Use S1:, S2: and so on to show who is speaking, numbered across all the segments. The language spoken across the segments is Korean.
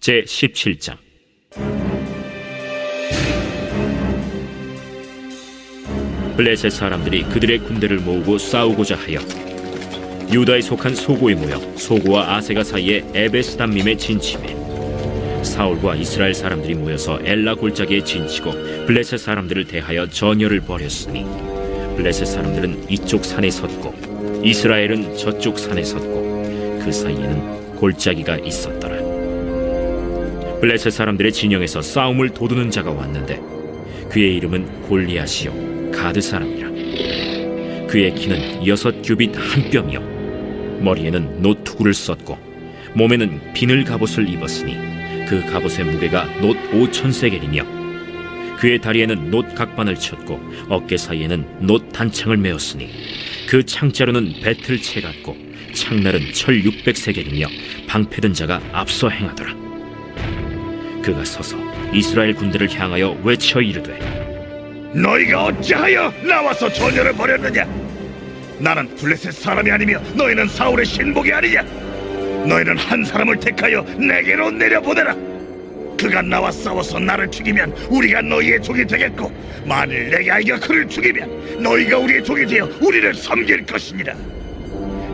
S1: 제17장. 블레셋 사람들이 그들의 군대를 모으고 싸우고자 하여 유다에 속한 소고에 모여 소고와 아세가 사이에 에베스담밈에 진침해 사울과 이스라엘 사람들이 모여서 엘라 골짜기에 진치고 블레셋 사람들을 대하여 전열을 벌였으니 블레셋 사람들은 이쪽 산에 섰고 이스라엘은 저쪽 산에 섰고 그 사이에는 골짜기가 있었더라. 블레셋 사람들의 진영에서 싸움을 도두는 자가 왔는데 그의 이름은 골리앗이요 가드 사람이라. 그의 키는 6규빗 한 뼘이요 머리에는 노투구를 썼고 몸에는 비늘 갑옷을 입었으니 그 갑옷의 무게가 놋 5,000세겔이며 그의 다리에는 놋 각반을 쳤고 어깨 사이에는 놋 단창을 메었으니 그 창자루는 배틀채 같고 창날은 철 600세겔이며 방패든 자가 앞서 행하더라. 그가 서서 이스라엘 군대를 향하여 외쳐 이르되
S2: 너희가 어찌하여 나와서 전열을 벌였느냐? 나는 블레셋 사람이 아니며 너희는 사울의 신복이 아니냐? 너희는 한 사람을 택하여 내게로 내려보내라. 그가 나와 싸워서 나를 죽이면 우리가 너희의 종이 되겠고 만일 내가 그를 죽이면 너희가 우리의 종이 되어 우리를 섬길 것이니라.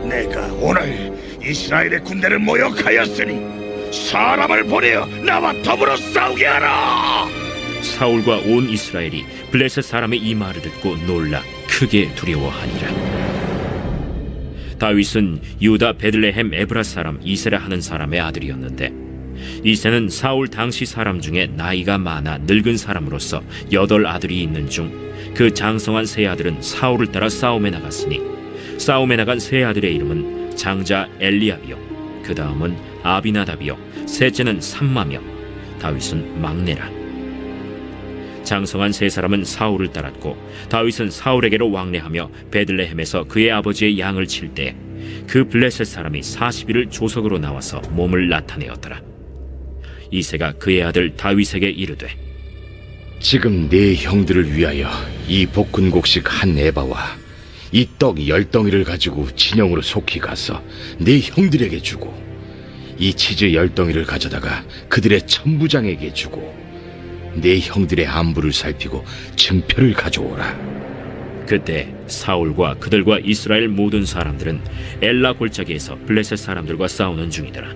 S2: 내가 오늘 이스라엘의 군대를 모욕하였으니 사람을 보내어 나와 더불어 싸우게 하라.
S1: 사울과 온 이스라엘이 블레셋 사람의 이 말을 듣고 놀라 크게 두려워하니라. 다윗은 유다 베들레헴 에브라 사람 이세라 하는 사람의 아들이었는데 이세는 사울 당시 사람 중에 나이가 많아 늙은 사람으로서 8 아들이 있는 중 그 장성한 세 아들은 사울을 따라 싸움에 나갔으니 싸움에 나간 세 아들의 이름은 장자 엘리압이요 그 다음은 아비나답이요 셋째는 삼마며 다윗은 막내라. 장성한 세 사람은 사울을 따랐고 다윗은 사울에게로 왕래하며 베들레헴에서 그의 아버지의 양을 칠 때 그 블레셋 사람이 40일을 조석으로 나와서 몸을 나타내었더라. 이새가 그의 아들 다윗에게 이르되
S3: 지금 네 형들을 위하여 이 볶은곡식 한 에바와 이 떡 10덩이를 가지고 진영으로 속히 가서 네 형들에게 주고 이 치즈 10덩이를 가져다가 그들의 천부장에게 주고 네 형들의 안부를 살피고 증표를 가져오라.
S1: 그때 사울과 그들과 이스라엘 모든 사람들은 엘라 골짜기에서 블레셋 사람들과 싸우는 중이더라.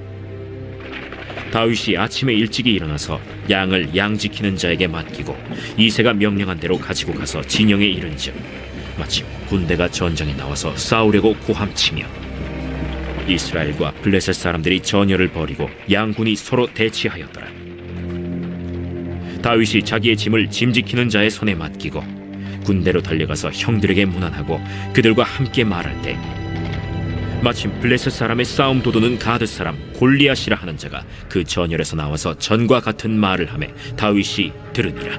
S1: 다윗이 아침에 일찍이 일어나서 양을 양 지키는 자에게 맡기고 이새가 명령한 대로 가지고 가서 진영에 이른즉 마침 군대가 전장에 나와서 싸우려고 고함치며 이스라엘과 블레셋 사람들이 전열을 벌이고 양군이 서로 대치하였더라. 다윗이 자기의 짐을 짐 지키는 자의 손에 맡기고 군대로 달려가서 형들에게 문안하고 그들과 함께 말할 때 마침 블레셋 사람의 싸움 도두는 가드 사람 골리앗이라 하는 자가 그 전열에서 나와서 전과 같은 말을 하매 다윗이 들으니라.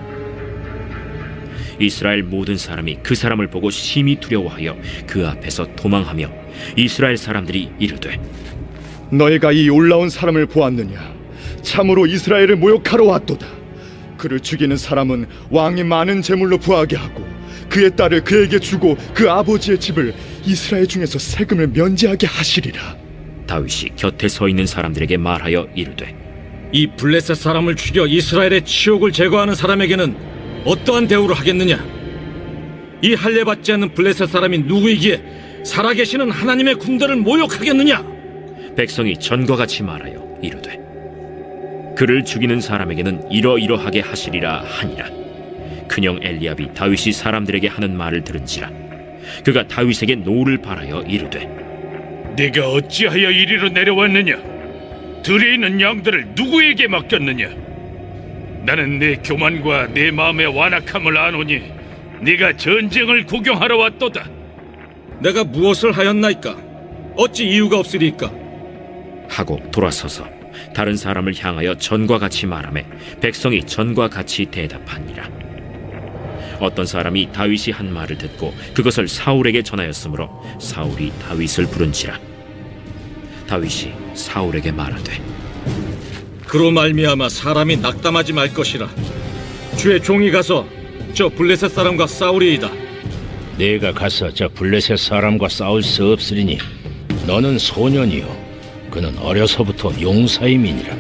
S1: 이스라엘 모든 사람이 그 사람을 보고 심히 두려워하여 그 앞에서 도망하며 이스라엘 사람들이 이르되
S4: 너희가 이 올라온 사람을 보았느냐? 참으로 이스라엘을 모욕하러 왔도다. 그를 죽이는 사람은 왕이 많은 재물로 부하게 하고 그의 딸을 그에게 주고 그 아버지의 집을 이스라엘 중에서 세금을 면제하게 하시리라.
S1: 다윗이 곁에 서 있는 사람들에게 말하여 이르되
S5: 이 블레셋 사람을 죽여 이스라엘의 치욕을 제거하는 사람에게는 어떠한 대우를 하겠느냐? 이 할례받지 않는 블레셋 사람이 누구이기에 살아계시는 하나님의 군대를 모욕하겠느냐?
S1: 백성이 전과 같이 말하여 이르되 그를 죽이는 사람에게는 이러이러하게 하시리라 하니라. 큰형 엘리압이 다윗이 사람들에게 하는 말을 들은지라 그가 다윗에게 노를 바라여 이르되
S2: 네가 어찌하여 이리로 내려왔느냐? 들에 있는 양들을 누구에게 맡겼느냐? 나는 네 교만과 네 마음의 완악함을 아노니 네가 전쟁을 구경하러 왔도다.
S5: 내가 무엇을 하였나이까? 어찌 이유가 없으리까?
S1: 하고 돌아서서 다른 사람을 향하여 전과 같이 말하매 백성이 전과 같이 대답하니라. 어떤 사람이 다윗이 한 말을 듣고 그것을 사울에게 전하였으므로 사울이 다윗을 부른지라. 다윗이 사울에게 말하되
S5: 그로 말미암아 사람이 낙담하지 말 것이라. 주의 종이 가서 저 블레셋 사람과 싸우리이다.
S3: 내가 가서 저 블레셋 사람과 싸울 수 없으리니 너는 소년이요 그는 어려서부터 용사임이니라.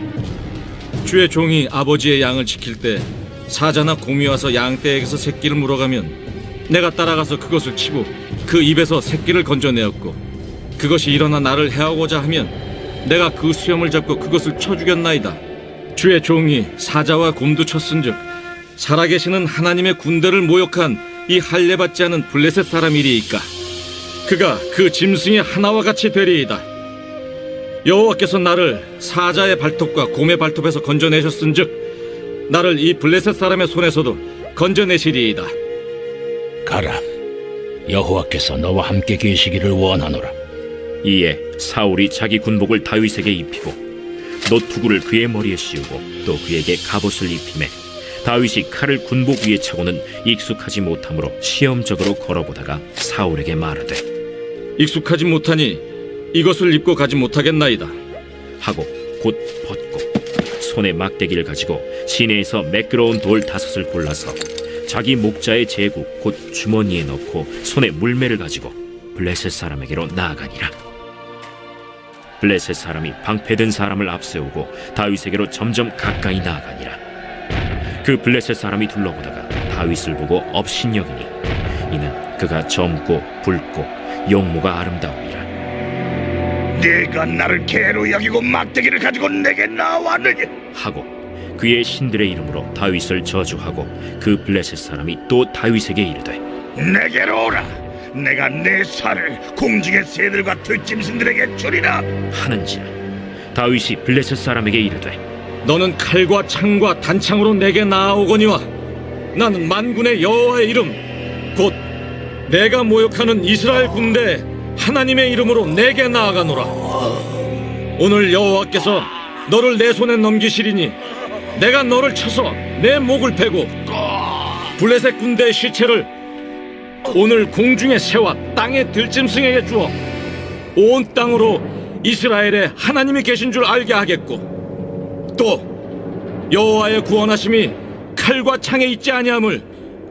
S5: 주의 종이 아버지의 양을 지킬 때 사자나 곰이 와서 양떼에게서 새끼를 물어가면 내가 따라가서 그것을 치고 그 입에서 새끼를 건져내었고, 그것이 일어나 나를 해하고자 하면 내가 그 수염을 잡고 그것을 쳐 죽였나이다. 주의 종이 사자와 곰도 쳤은즉 살아계시는 하나님의 군대를 모욕한 이 할례받지 않은 블레셋 사람이리이까 그가 그 짐승의 하나와 같이 되리이다. 여호와께서 나를 사자의 발톱과 곰의 발톱에서 건져내셨은즉 나를 이 블레셋 사람의 손에서도 건져내시리이다.
S6: 가라. 여호와께서 너와 함께 계시기를 원하노라.
S1: 이에 사울이 자기 군복을 다윗에게 입히고 노투구를 그의 머리에 씌우고 또 그에게 갑옷을 입히매 다윗이 칼을 군복 위에 차고는 익숙하지 못하므로 시험적으로 걸어보다가 사울에게 말하되
S5: 익숙하지 못하니 이것을 입고 가지 못하겠나이다
S1: 하고 곧 벗고 손에 막대기를 가지고 시내에서 매끄러운 돌 5을 골라서 자기 목자의 제국 곧 주머니에 넣고 손에 물매를 가지고 블레셋 사람에게로 나아가니라. 블레셋 사람이 방패든 사람을 앞세우고 다윗에게로 점점 가까이 나아가니라. 그 블레셋 사람이 둘러보다가 다윗을 보고 업신여기니 이는 그가 젊고 붉고 용모가 아름다우니라.
S2: 네가 나를 개로 여기고 막대기를 가지고 내게 나왔느냐?
S1: 하고 그의 신들의 이름으로 다윗을 저주하고 그 블레셋 사람이 또 다윗에게 이르되
S2: 내게로 오라. 내가 내 살을 공중의 새들과 들짐승들에게 주리라.
S1: 하는지라. 다윗이 블레셋 사람에게 이르되
S5: 너는 칼과 창과 단창으로 내게 나아오거니와 나는 만군의 여호와의 이름 곧 내가 모욕하는 이스라엘 군대 하나님의 이름으로 내게 나아가노라. 오늘 여호와께서 너를 내 손에 넘기시리니 내가 너를 쳐서 내 목을 베고 블레셋 군대의 시체를 오늘 공중의 새와 땅의 들짐승에게 주어 온 땅으로 이스라엘에 하나님이 계신 줄 알게 하겠고 또 여호와의 구원하심이 칼과 창에 있지 아니함을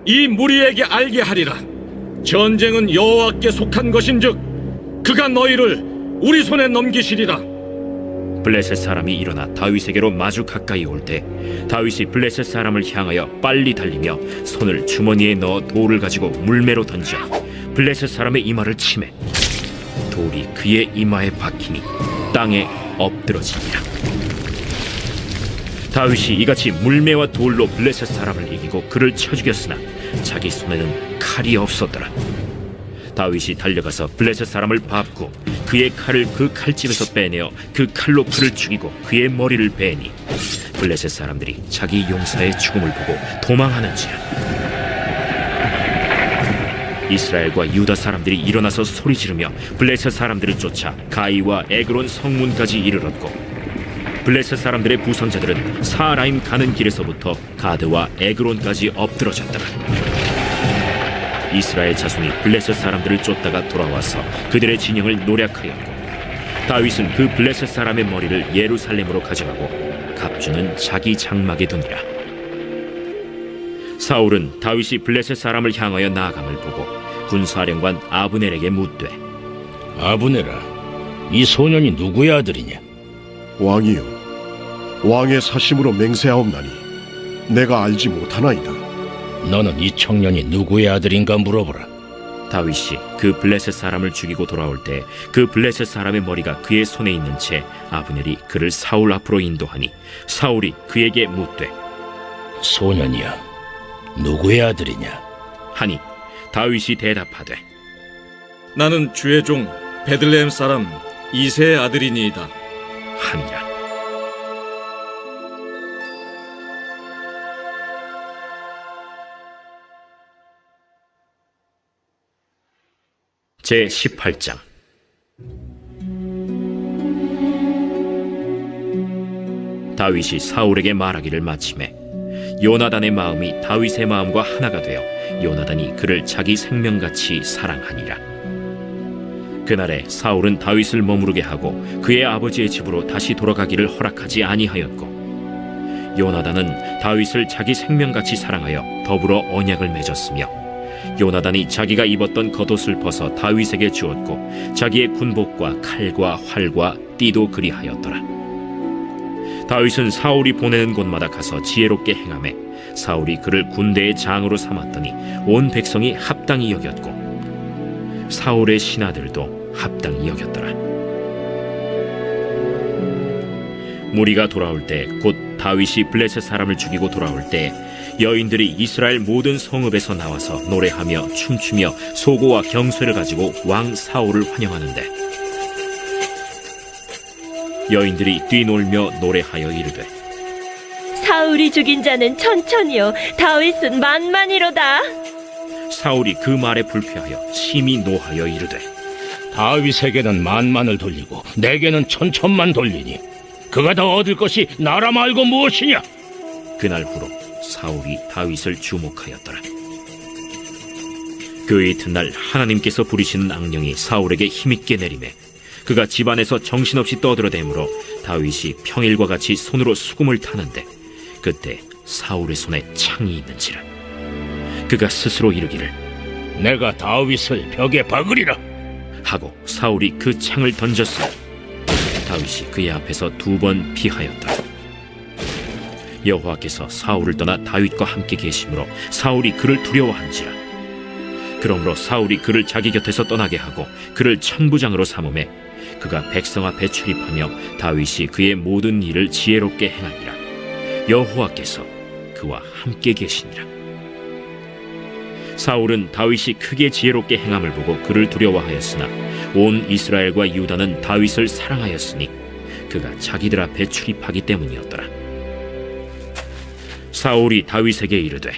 S5: 이 무리에게 알게 하리라. 전쟁은 여호와께 속한 것인즉 그가 너희를 우리 손에 넘기시리라.
S1: 블레셋 사람이 일어나 다윗에게로 마주 가까이 올 때 다윗이 블레셋 사람을 향하여 빨리 달리며 손을 주머니에 넣어 돌을 가지고 물매로 던져 블레셋 사람의 이마를 치매 돌이 그의 이마에 박히니 땅에 엎드러지니라. 다윗이 이같이 물매와 돌로 블레셋 사람을 이기고 그를 쳐 죽였으나 자기 손에는 칼이 없었더라. 다윗이 달려가서 블레셋 사람을 밟고 그의 칼을 그 칼집에서 빼내어 그 칼로 그를 죽이고 그의 머리를 베니 블레셋 사람들이 자기 용사의 죽음을 보고 도망하는지라. 이스라엘과 유다 사람들이 일어나서 소리 지르며 블레셋 사람들을 쫓아 가이와 에그론 성문까지 이르렀고 블레셋 사람들의 부상자들은 사라임 가는 길에서부터 가드와 에그론까지 엎드러졌더라. 이스라엘 자손이 블레셋 사람들을 쫓다가 돌아와서 그들의 진영을 노략하였고 다윗은 그 블레셋 사람의 머리를 예루살렘으로 가져가고 갑주는 자기 장막에 두니라. 사울은 다윗이 블레셋 사람을 향하여 나아감을 보고 군사령관 아브넬에게 묻되
S6: 아브네라, 이 소년이 누구의 아들이냐?
S7: 왕이요, 왕의 사심으로 맹세하옵나니 내가 알지 못하나이다.
S6: 너는 이 청년이 누구의 아들인가 물어보라.
S1: 다윗이 그 블레셋 사람을 죽이고 돌아올 때 그 블레셋 사람의 머리가 그의 손에 있는 채 아브넬이 그를 사울 앞으로 인도하니 사울이 그에게 묻되
S6: 소년이야, 누구의 아들이냐?
S1: 하니 다윗이 대답하되
S5: 나는 주의 종 베들레헴 사람 이새의 아들이니이다
S1: 하니라. 제 18장. 다윗이 사울에게 말하기를 마치매 요나단의 마음이 다윗의 마음과 하나가 되어 요나단이 그를 자기 생명같이 사랑하니라. 그날에 사울은 다윗을 머무르게 하고 그의 아버지의 집으로 다시 돌아가기를 허락하지 아니하였고 요나단은 다윗을 자기 생명같이 사랑하여 더불어 언약을 맺었으며 요나단이 자기가 입었던 겉옷을 벗어 다윗에게 주었고 자기의 군복과 칼과 활과 띠도 그리하였더라. 다윗은 사울이 보내는 곳마다 가서 지혜롭게 행하매 사울이 그를 군대의 장으로 삼았더니 온 백성이 합당히 여겼고 사울의 신하들도 합당히 여겼더라. 무리가 돌아올 때 곧 다윗이 블레셋 사람을 죽이고 돌아올 때 여인들이 이스라엘 모든 성읍에서 나와서 노래하며 춤추며 소고와 경쇠를 가지고 왕 사울을 환영하는데 여인들이 뛰놀며 노래하여 이르되
S8: 사울이 죽인 자는 천천히요 다윗은 만만이로다.
S1: 사울이 그 말에 불쾌하여 심히 노하여 이르되
S6: 다윗에게는 만만을 돌리고 내게는 천천만 돌리니 그가 더 얻을 것이 나라 말고 무엇이냐?
S1: 그날 후로 사울이 다윗을 주목하였더라. 그 이튿날 하나님께서 부리시는 악령이 사울에게 힘있게 내리매 그가 집안에서 정신없이 떠들어대므로 다윗이 평일과 같이 손으로 수금을 타는데 그때 사울의 손에 창이 있는지라. 그가 스스로 이르기를
S6: 내가 다윗을 벽에 박으리라
S1: 하고 사울이 그 창을 던졌으니 다윗이 그의 앞에서 2번 피하였더라. 여호와께서 사울을 떠나 다윗과 함께 계심으로 사울이 그를 두려워한지라. 그러므로 사울이 그를 자기 곁에서 떠나게 하고 그를 천부장으로 삼음에 그가 백성 앞에 출입하며 다윗이 그의 모든 일을 지혜롭게 행하니라. 여호와께서 그와 함께 계시니라. 사울은 다윗이 크게 지혜롭게 행함을 보고 그를 두려워하였으나 온 이스라엘과 유다는 다윗을 사랑하였으니 그가 자기들 앞에 출입하기 때문이었더라. 사울이 다윗에게 이르되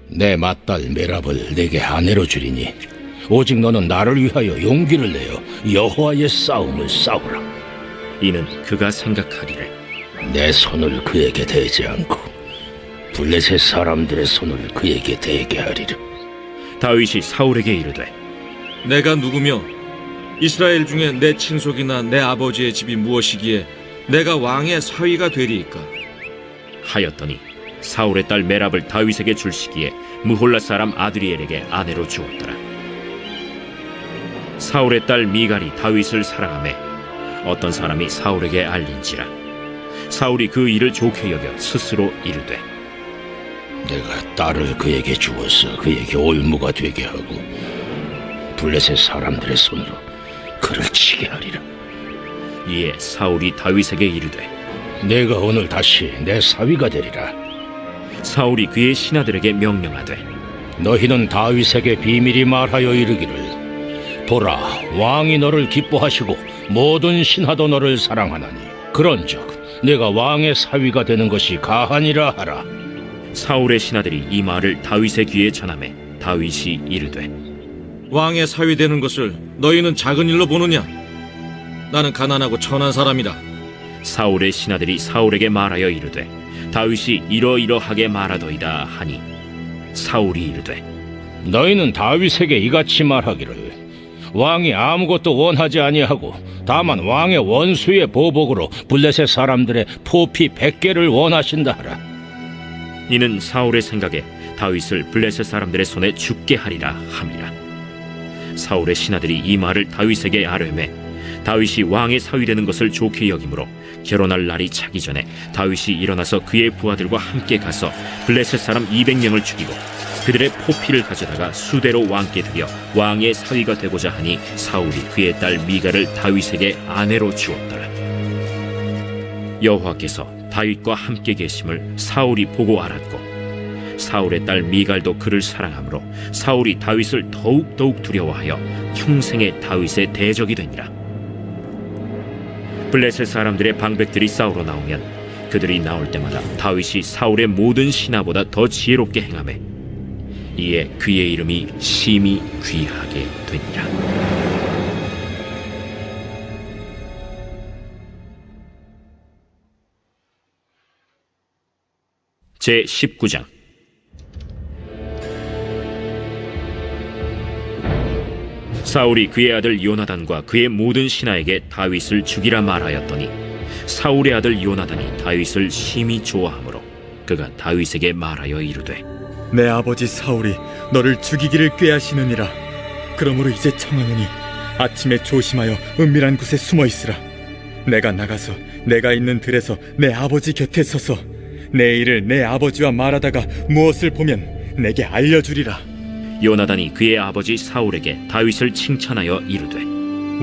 S6: 내 맏딸 메랍을 내게 아내로 주리니 오직 너는 나를 위하여 용기를 내어 여호와의 싸움을 싸우라.
S1: 이는 그가 생각하기를
S6: 내 손을 그에게 대지 않고 블레셋 사람들의 손을 그에게 대게 하리라.
S1: 다윗이 사울에게 이르되
S5: 내가 누구며 이스라엘 중에 내 친속이나 내 아버지의 집이 무엇이기에 내가 왕의 사위가 되리이까?
S1: 하였더니 사울의 딸 메랍을 다윗에게 줄 시기에 무홀라 사람 아드리엘에게 아내로 주었더라. 사울의 딸 미갈이 다윗을 사랑하매 어떤 사람이 사울에게 알린지라. 사울이 그 일을 좋게 여겨 스스로 이르되
S6: 내가 딸을 그에게 주어서 그에게 올무가 되게 하고 블레셋 사람들의 손으로 그를 치게 하리라.
S1: 이에 사울이 다윗에게 이르되
S6: 내가 오늘 다시 내 사위가 되리라.
S1: 사울이 그의 신하들에게 명령하되
S6: 너희는 다윗에게 비밀히 말하여 이르기를 보라 왕이 너를 기뻐하시고 모든 신하도 너를 사랑하나니 그런즉 내가 왕의 사위가 되는 것이 가하니라 하라.
S1: 사울의 신하들이 이 말을 다윗의 귀에 전하매 다윗이 이르되
S5: 왕의 사위 되는 것을 너희는 작은 일로 보느냐? 나는 가난하고 천한 사람이라.
S1: 사울의 신하들이 사울에게 말하여 이르되 다윗이 이러이러하게 말하더이다 하니 사울이 이르되
S6: 너희는 다윗에게 이같이 말하기를 왕이 아무것도 원하지 아니하고 다만 왕의 원수의 보복으로 블레셋 사람들의 포피 100개를 원하신다 하라.
S1: 이는 사울의 생각에 다윗을 블레셋 사람들의 손에 죽게 하리라 함이라. 사울의 신하들이 이 말을 다윗에게 아뢰매 다윗이 왕의 사위 되는 것을 좋게 여기므로 결혼할 날이 차기 전에 다윗이 일어나서 그의 부하들과 함께 가서 블레셋 사람 200명을 죽이고 그들의 포피를 가져다가 수대로 왕께 드려 왕의 사위가 되고자 하니 사울이 그의 딸 미갈을 다윗에게 아내로 주었더라. 여호와께서 다윗과 함께 계심을 사울이 보고 알았고 사울의 딸 미갈도 그를 사랑하므로 사울이 다윗을 더욱 두려워하여 평생에 다윗의 대적이 되니라. 블레셋 사람들의 방백들이 싸우러 나오면 그들이 나올 때마다 다윗이 사울의 모든 신하보다 더 지혜롭게 행하매 이에 그의 이름이 심히 귀하게 되니라. 제 19장. 사울이 그의 아들 요나단과 그의 모든 신하에게 다윗을 죽이라 말하였더니 사울의 아들 요나단이 다윗을 심히 좋아하므로 그가 다윗에게 말하여 이르되
S4: 내 아버지 사울이 너를 죽이기를 꾀하시느니라. 그러므로 이제 청하노니 아침에 조심하여 은밀한 곳에 숨어 있으라. 내가 나가서 내가 있는 들에서 내 아버지 곁에 서서 내 일을 내 아버지와 말하다가 무엇을 보면 내게 알려주리라.
S1: 요나단이 그의 아버지 사울에게 다윗을 칭찬하여 이르되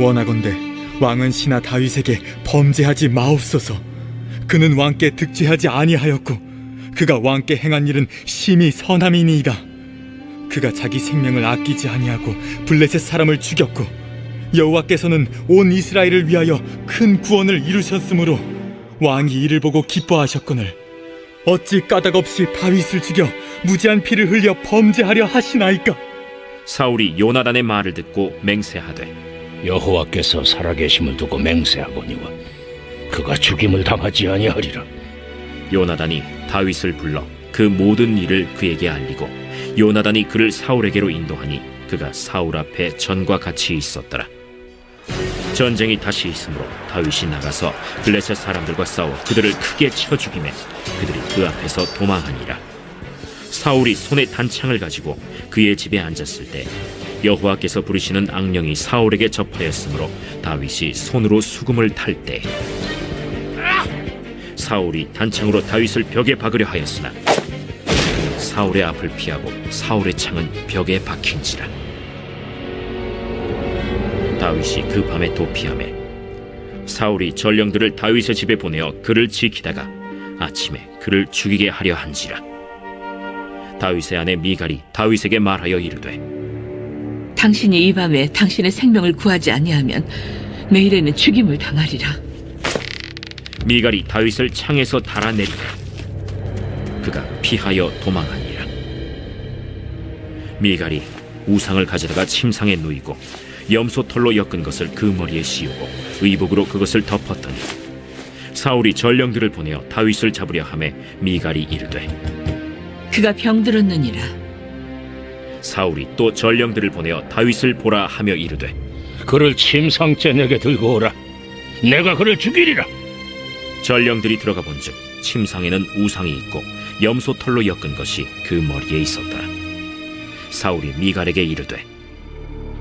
S4: 원하건대 왕은 신하 다윗에게 범죄하지 마옵소서. 그는 왕께 득죄하지 아니하였고 그가 왕께 행한 일은 심히 선함이니이다. 그가 자기 생명을 아끼지 아니하고 블레셋 사람을 죽였고 여호와께서는 온 이스라엘을 위하여 큰 구원을 이루셨으므로 왕이 이를 보고 기뻐하셨거늘 어찌 까닭없이 다윗을 죽여 무지한 피를 흘려 범죄하려 하시나이까?
S1: 사울이 요나단의 말을 듣고 맹세하되
S6: 여호와께서 살아계심을 두고 맹세하거니와 그가 죽임을 당하지 아니하리라.
S1: 요나단이 다윗을 불러 그 모든 일을 그에게 알리고 요나단이 그를 사울에게로 인도하니 그가 사울 앞에 전과 같이 있었더라. 전쟁이 다시 있으므로 다윗이 나가서 블레셋 사람들과 싸워 그들을 크게 쳐 죽이매 그들이 그 앞에서 도망하니라. 사울이 손에 단창을 가지고 그의 집에 앉았을 때 여호와께서 부르시는 악령이 사울에게 접하였으므로 다윗이 손으로 수금을 탈 때 사울이 단창으로 다윗을 벽에 박으려 하였으나 사울의 앞을 피하고 사울의 창은 벽에 박힌지라. 다윗이 그 밤에 도피하매 사울이 전령들을 다윗의 집에 보내어 그를 지키다가 아침에 그를 죽이게 하려 한지라. 다윗의 아내 미갈이 다윗에게 말하여 이르되
S9: 당신이 이 밤에 당신의 생명을 구하지 아니하면 내일에는 죽임을 당하리라.
S1: 미갈이 다윗을 창에서 달아내리되 그가 피하여 도망하니라. 미갈이 우상을 가져다가 침상에 누이고 염소털로 엮은 것을 그 머리에 씌우고 의복으로 그것을 덮었더니 사울이 전령들을 보내어 다윗을 잡으려 하매 미갈이 이르되
S9: 그가 병들었느니라.
S1: 사울이 또 전령들을 보내어 다윗을 보라 하며 이르되
S6: 그를 침상째 내게 들고 오라. 내가 그를 죽이리라.
S1: 전령들이 들어가 본즉 침상에는 우상이 있고 염소털로 엮은 것이 그 머리에 있었더라. 사울이 미갈에게 이르되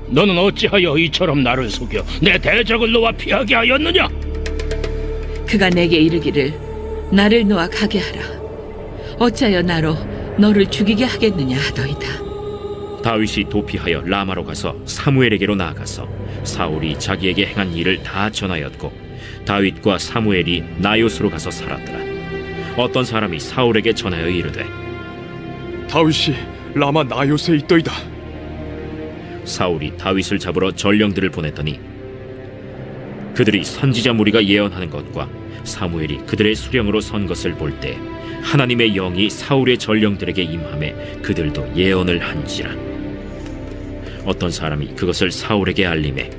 S6: 너는 어찌하여 이처럼 나를 속여 내 대적을 놓아 피하게 하였느냐?
S9: 그가 내게 이르기를 나를 놓아 가게 하라. 어찌하여 나로 너를 죽이게 하겠느냐 하더이다.
S1: 다윗이 도피하여 라마로 가서 사무엘에게로 나아가서 사울이 자기에게 행한 일을 다 전하였고 다윗과 사무엘이 나요스로 가서 살았더라. 어떤 사람이 사울에게 전하여 이르되
S4: 다윗이 라마 나요스에 있더이다.
S1: 사울이 다윗을 잡으러 전령들을 보냈더니 그들이 선지자 무리가 예언하는 것과 사무엘이 그들의 수령으로 선 것을 볼 때 하나님의 영이 사울의 전령들에게 임하매 그들도 예언을 한지라. 어떤 사람이 그것을 사울에게 알림해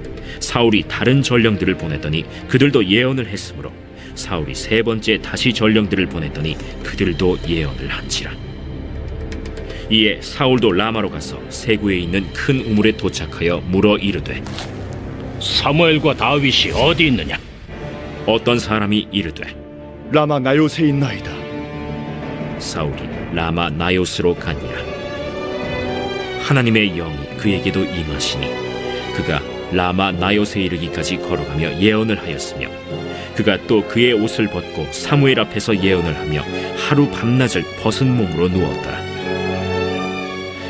S1: 사울이 다른 전령들을 보냈더니 그들도 예언을 했으므로 사울이 세 번째 다시 전령들을 보냈더니 그들도 예언을 한지라. 이에 사울도 라마로 가서 세구에 있는 큰 우물에 도착하여 물어 이르되
S6: 사무엘과 다윗이 어디 있느냐?
S1: 어떤 사람이 이르되
S4: 라마 나요스에 있나이다.
S1: 사울이 라마 나요스로 가니라. 하나님의 영이 그에게도 임하시니 그가 라마 나요스에 이르기까지 걸어가며 예언을 하였으며 그가 또 그의 옷을 벗고 사무엘 앞에서 예언을 하며 하루 밤낮을 벗은 몸으로 누웠더라.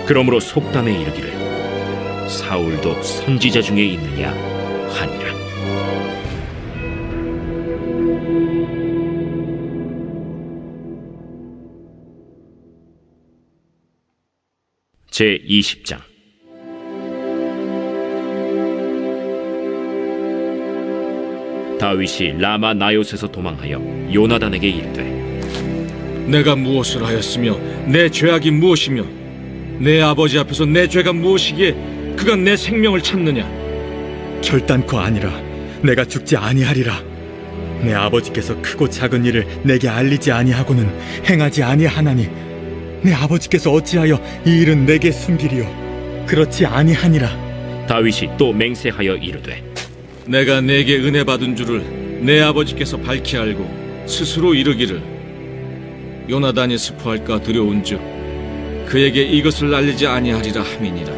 S1: 그러므로 속담에 이르기를 사울도 선지자 중에 있느냐 하니라. 제20장. 다윗이 라마 나요스에서 도망하여 요나단에게 이르되
S5: 내가 무엇을 하였으며 내 죄악이 무엇이며 내 아버지 앞에서 내 죄가 무엇이기에 그가 내 생명을 찾느냐?
S4: 결단코 아니라 내가 죽지 아니하리라. 내 아버지께서 크고 작은 일을 내게 알리지 아니하고는 행하지 아니하나니 내 아버지께서 어찌하여 이 일은 내게 숨기리요? 그렇지 아니하니라.
S1: 다윗이 또 맹세하여 이르되
S5: 내가 내게 은혜 받은 줄을 내 아버지께서 밝히 알고 스스로 이르기를 요나단이 스포할까 두려운즉 그에게 이것을 알리지 아니하리라 함이니라.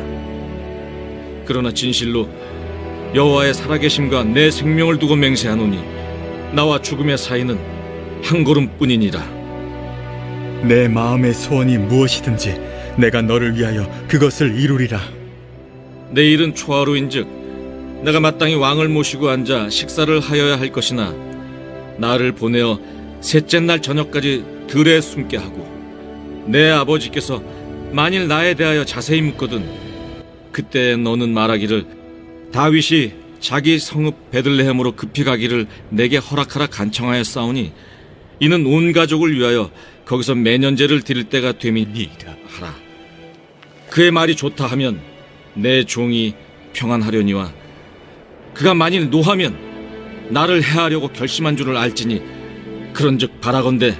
S5: 그러나 진실로 여호와의 살아계심과 내 생명을 두고 맹세하노니 나와 죽음의 사이는 한 걸음뿐이니라.
S4: 내 마음의 소원이 무엇이든지 내가 너를 위하여 그것을 이루리라.
S5: 내일은 초하루인즉 내가 마땅히 왕을 모시고 앉아 식사를 하여야 할 것이나 나를 보내어 셋째 날 저녁까지 들에 숨게 하고 내 아버지께서 만일 나에 대하여 자세히 묻거든 그때 너는 말하기를 다윗이 자기 성읍 베들레헴으로 급히 가기를 내게 허락하라 간청하였사오니 이는 온 가족을 위하여 거기서 매년제를 드릴 때가 됨이니이다 하라. 그의 말이 좋다 하면 내 종이 평안하려니와 그가 만일 노하면 나를 해하려고 결심한 줄을 알지니 그런즉 바라건대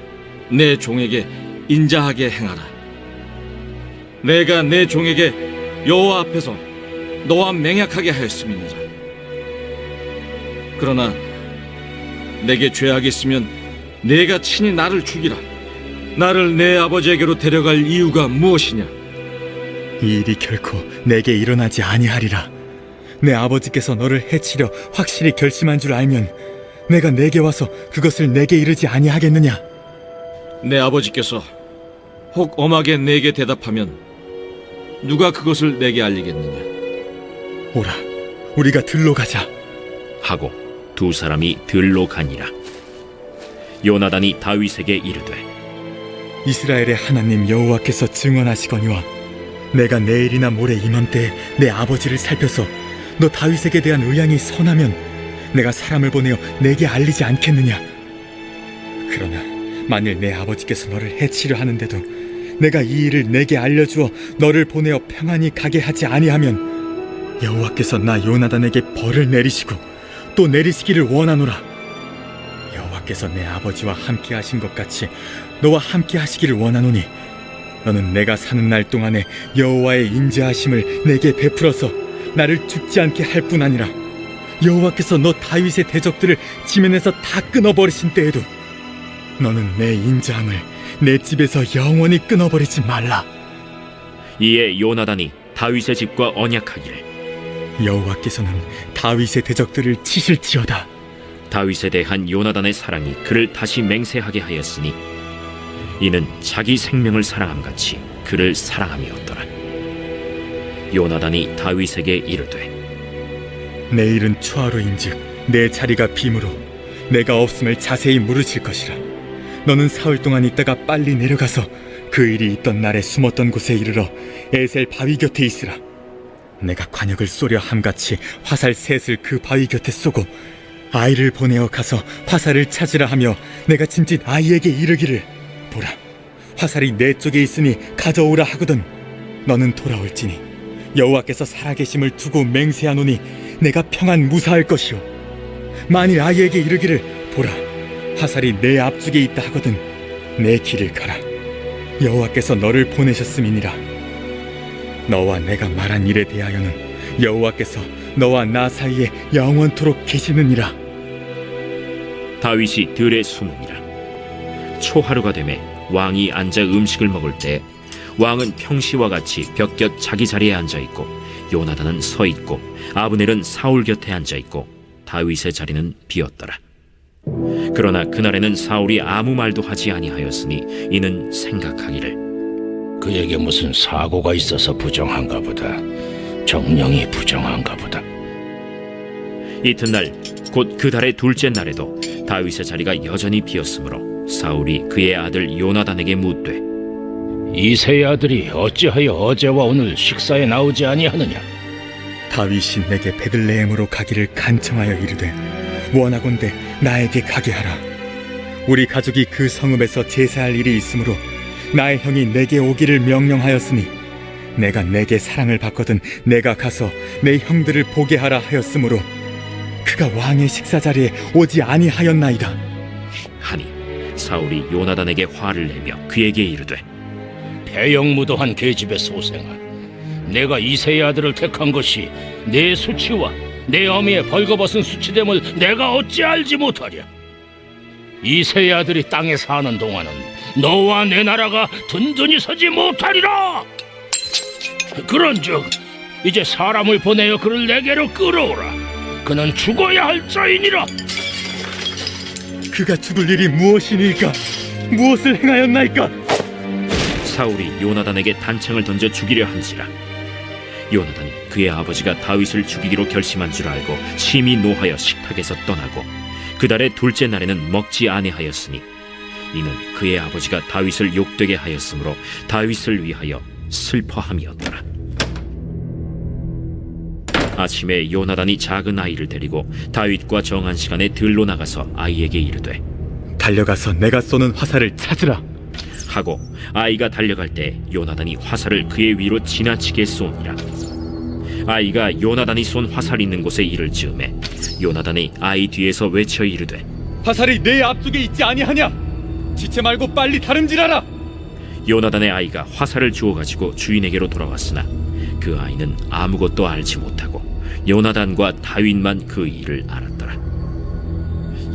S5: 내 종에게 인자하게 행하라. 내가 내 종에게 여호와 앞에서 너와 맹약하게 하였음이니라. 그러나 내게 죄악이 있으면 내가 친히 나를 죽이라. 나를 내 아버지에게로 데려갈 이유가 무엇이냐?
S4: 이 일이 결코 내게 일어나지 아니하리라. 내 아버지께서 너를 해치려 확실히 결심한 줄 알면 내가 내게 와서 그것을 내게 이르지 아니하겠느냐?
S5: 내 아버지께서 혹 엄하게 내게 대답하면 누가 그것을 내게 알리겠느냐?
S4: 오라, 우리가 들로 가자.
S1: 하고 두 사람이 들로 가니라. 요나단이 다윗에게 이르되
S4: 이스라엘의 하나님 여호와께서 증언하시거니와 내가 내일이나 모레 이맘때에 내 아버지를 살펴서 너 다윗에게 대한 의향이 선하면 내가 사람을 보내어 내게 알리지 않겠느냐? 그러나 만일 내 아버지께서 너를 해치려 하는데도 내가 이 일을 내게 알려주어 너를 보내어 평안히 가게 하지 아니하면 여호와께서 나 요나단에게 벌을 내리시고 또 내리시기를 원하노라. 여호와께서 내 아버지와 함께 하신 것 같이 너와 함께 하시기를 원하노니 너는 내가 사는 날 동안에 여호와의 인자하심을 내게 베풀어서 나를 죽지 않게 할 뿐 아니라 여호와께서 너 다윗의 대적들을 지면에서 다 끊어버리신 때에도 너는 내 인자함을 내 집에서 영원히 끊어버리지 말라.
S1: 이에 요나단이 다윗의 집과 언약하기를
S4: 여호와께서는 다윗의 대적들을 치실지어다.
S1: 다윗에 대한 요나단의 사랑이 그를 다시 맹세하게 하였으니 이는 자기 생명을 사랑함같이 그를 사랑함이었더라. 요나단이 다윗에게 이르되
S4: 내일은 초하루인즉 내 자리가 빔으로 내가 없음을 자세히 물으실 것이라. 너는 사흘 동안 있다가 빨리 내려가서 그 일이 있던 날에 숨었던 곳에 이르러 에셀 바위 곁에 있으라. 내가 관역을 쏘려 함같이 화살 셋을 그 바위 곁에 쏘고 아이를 보내어 가서 화살을 찾으라 하며 내가 짐짓 아이에게 이르기를 보라, 화살이 내 쪽에 있으니 가져오라 하거든 너는 돌아올지니 여호와께서 살아계심을 두고 맹세하노니 내가 평안 무사할 것이요 만일 아이에게 이르기를 보라, 화살이 내 앞쪽에 있다 하거든 내 길을 가라. 여호와께서 너를 보내셨음이니라. 너와 내가 말한 일에 대하여는 여호와께서 너와 나 사이에 영원토록 계시느니라.
S1: 다윗이 들에 숨으니라. 초하루가 되매 왕이 앉아 음식을 먹을 때 왕은 평시와 같이 벽곁 자기 자리에 앉아 있고 요나단은 서 있고 아브넬은 사울 곁에 앉아 있고 다윗의 자리는 비었더라. 그러나 그날에는 사울이 아무 말도 하지 아니하였으니 이는 생각하기를
S6: 그에게 무슨 사고가 있어서 부정한가 보다. 정령이 부정한가 보다.
S1: 이튿날 곧 그 달의 둘째 날에도 다윗의 자리가 여전히 비었으므로 사울이 그의 아들 요나단에게 묻되
S6: 이새의 아들이 어찌하여 어제와 오늘 식사에 나오지 아니하느냐?
S4: 다윗이 내게 베들레헴으로 가기를 간청하여 이르되 원하건대 나에게 가게 하라. 우리 가족이 그 성읍에서 제사할 일이 있으므로 나의 형이 내게 오기를 명령하였으니 내가 내게 사랑을 받거든 내가 가서 내 형들을 보게 하라 하였으므로 그가 왕의 식사 자리에 오지 아니하였나이다
S1: 하니 사울이 요나단에게 화를 내며 그에게 이르되
S6: 배영무도한 계집의 소생아, 내가 이새의 아들을 택한 것이 내 수치와 내 어미의 벌거벗은 수치됨을 내가 어찌 알지 못하랴? 이새의 아들이 땅에 사는 동안은 너와 내 나라가 든든히 서지 못하리라. 그런즉 이제 사람을 보내어 그를 내게로 끌어오라. 그는 죽어야 할 자이니라.
S4: 그가 죽을 일이 무엇이니까? 무엇을 행하였나이까?
S1: 사울이 요나단에게 단창을 던져 죽이려 한지라 요나단이 그의 아버지가 다윗을 죽이기로 결심한 줄 알고 심히 노하여 식탁에서 떠나고 그달의 둘째 날에는 먹지 아니하였으니 이는 그의 아버지가 다윗을 욕되게 하였으므로 다윗을 위하여 슬퍼함이었더라. 아침에 요나단이 작은 아이를 데리고 다윗과 정한 시간에 들로 나가서 아이에게 이르되
S4: 달려가서 내가 쏘는 화살을 찾으라.
S1: 하고 아이가 달려갈 때 요나단이 화살을 그의 위로 지나치게 쏘니라. 아이가 요나단이 쏜 화살 있는 곳에 이를 즈음에 요나단이 아이 뒤에서 외쳐 이르되
S4: 화살이 내 앞쪽에 있지 아니하냐? 지체 말고 빨리 다름질하라.
S1: 요나단의 아이가 화살을 주워가지고 주인에게로 돌아왔으나 그 아이는 아무것도 알지 못하고 요나단과 다윗만 그 일을 알았더라.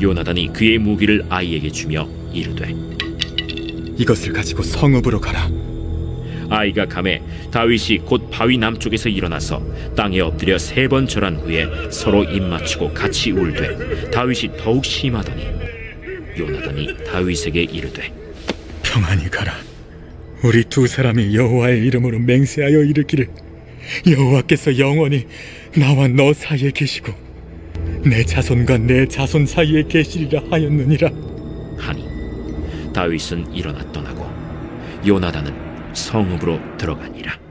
S1: 요나단이 그의 무기를 아이에게 주며 이르되
S4: 이것을 가지고 성읍으로 가라.
S1: 아이가 가매 다윗이 곧 바위 남쪽에서 일어나서 땅에 엎드려 3번 절한 후에 서로 입맞추고 같이 울되 다윗이 더욱 심하더니 요나단이 다윗에게 이르되
S4: 평안히 가라. 우리 두 사람이 여호와의 이름으로 맹세하여 이르기를 여호와께서 영원히 나와 너 사이에 계시고 내 자손과 내 자손 사이에 계시리라 하였느니라
S1: 하니 다윗은 일어나 떠나고 요나단은 성읍으로 들어가니라.